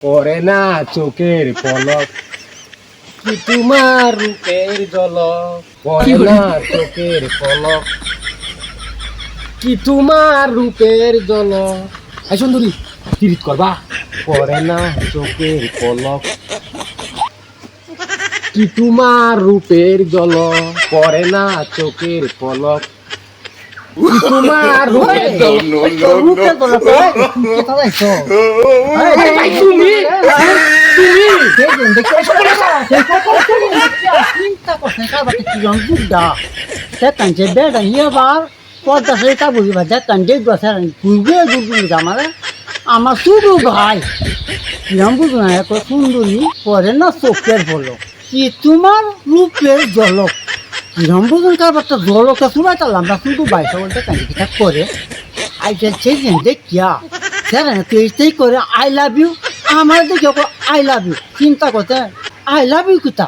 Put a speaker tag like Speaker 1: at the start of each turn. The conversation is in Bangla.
Speaker 1: পরে না চোখের পলক, কি তোমার রূপের ঝলক, পরে না চোখের পলক, কি তোমার রূপের ঝলক। এই সুন্দরী তিরিত করবা, পরে না চোখের পলক, কি তোমার রূপের ঝলক, পরে না চোখের পলক, কি তোমার রূপের ঝলক। তুমি
Speaker 2: আমার শুধু ভাই কিরম বুঝো না এত সুন্দরী পরে না চোখের বলো কি তোমার রূপের ঝলক কিরম বুঝুন কারবারটা ঝলকে শুনাইতাম না শুধু বাইশা বলতে কান্দি কিতা করে আইটেল চেঞ্জ দেখিয়া স্যার তুই করে আই লাভ ইউ আমার দেখে আই লাভ ইউ চিন্তা করতে আই লাভ ইউ কিতা